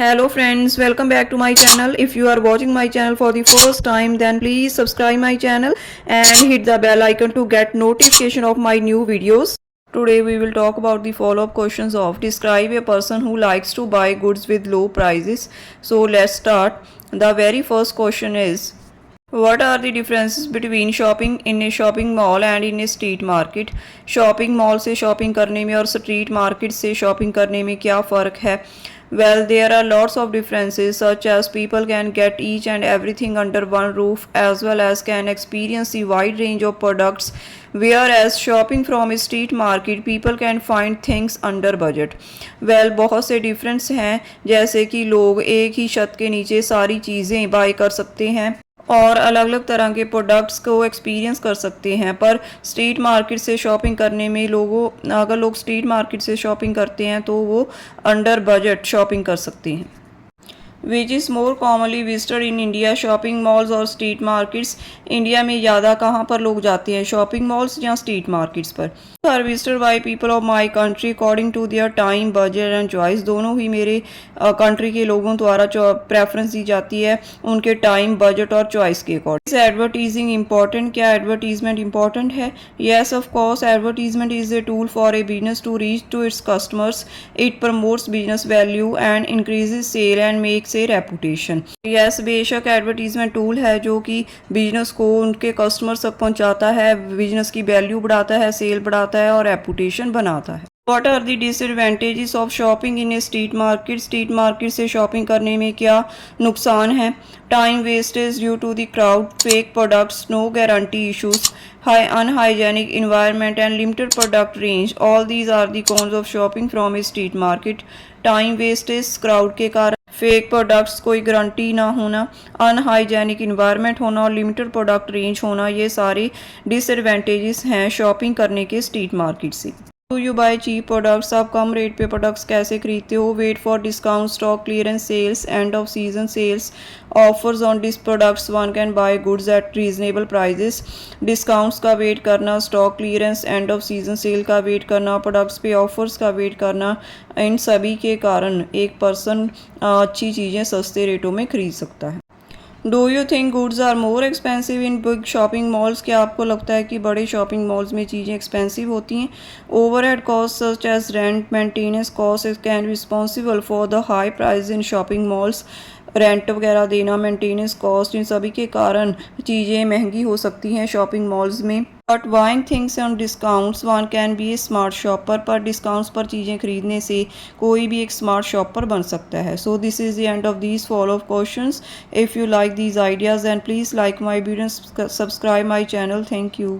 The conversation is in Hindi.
Hello friends, welcome back to my channel. If you are watching my channel for the first time, then please subscribe my channel and hit the bell icon to get notification of my new videos. Today we will talk about the follow-up questions of describe a person who likes to buy goods with low prices. So let's start. The very first question is, what are the differences between shopping in a shopping mall and in a street market? Shopping mall से शॉपिंग करने में और स्ट्रीट मार्केट से शॉपिंग करने में क्या फ़र्क है? Well, there are lots of differences, such as people can get each and everything under one roof, as well as can experience a wide range of products. Whereas shopping from a street market, people can find things under budget. Well, बहुत से डिफरेंस हैं, जैसे कि लोग एक ही छत के नीचे सारी चीज़ें बाय कर सकते हैं और अलग अलग तरह के प्रोडक्ट्स को एक्सपीरियंस कर सकते हैं। पर स्ट्रीट मार्केट से शॉपिंग करने में अगर लोग स्ट्रीट मार्केट से शॉपिंग करते हैं तो वो अंडर बजट शॉपिंग कर सकते हैं। Which is more commonly visited in India, shopping malls और स्ट्रीट मार्केट्स? इंडिया में ज़्यादा कहाँ पर लोग जाते हैं, शॉपिंग मॉल्स या स्ट्रीट मार्केट्स पर? Are visited by people of my country according to their time, budget and choice. दोनों ही मेरे कंट्री के लोगों द्वारा प्रेफरेंस दी जाती है उनके टाइम, बजट और चॉइस के अकॉर्डिंग। इज एडवर्टीजिंग इंपॉर्टेंट, क्या एडवर्टीजमेंट इंपॉर्टेंट है? Yes of course, advertisement is a tool for a business to reach to its customers. It promotes business value and increases sale and makes its reputation. Yes, बेशक एडवर्टीजमेंट टूल है जो कि बिजनेस को उनके कस्टमर्स तक पहुंचाता है, बिजनेस की वैल्यू बढ़ाता है, सेल बढ़ाता है और रेपुटेशन बनाता है। What are the disadvantages of shopping in a street market? Street market से शॉपिंग करने में क्या नुकसान है? Time wastage due to the crowd, fake products, no guarantee issues, high unhygienic environment and limited product range. All these are the cons of shopping from a street market. Time wastage crowd के कारण, फेक प्रोडक्ट्स कोई गारंटी ना होना, अनहाइजेनिक इन्वायरमेंट होना और लिमिटेड प्रोडक्ट रेंज होना, ये सारे डिसएडवांटेजेस हैं शॉपिंग करने के स्ट्रीट मार्केट से। Do you buy cheap products, आप कम रेट पे प्रोडक्ट्स कैसे खरीदते हो? Wait for discount, stock clearance sales, end of season sales, offers on this products, one can buy goods at reasonable prices. Discounts का वेट करना, stock clearance, end of season sale का वेट करना, प्रोडक्ट्स पे ऑफर्स का वेट करना, इन सभी के कारण एक पर्सन अच्छी चीज़ें सस्ते रेटों में खरीद सकता है। Do you think goods are more expensive in big shopping malls, क्या आपको लगता है कि बड़े शॉपिंग मॉल्स में चीज़ें एक्सपेंसिव होती हैं? Overhead cost such as rent, maintenance cost can be responsible for the high price in shopping malls. Rent वगैरह देना, मेंटेनेंस कॉस्ट, इन सभी के कारण चीज़ें महंगी हो सकती हैं शॉपिंग मॉल्स में। But buying things on discounts, one can be A smart shopper, पर डिस्काउंट्स पर चीज़ें खरीदने से कोई भी एक स्मार्ट शॉपर बन सकता है। So this is the end of these follow up questions. If you like these ideas and please like my video, subscribe my channel. Thank you.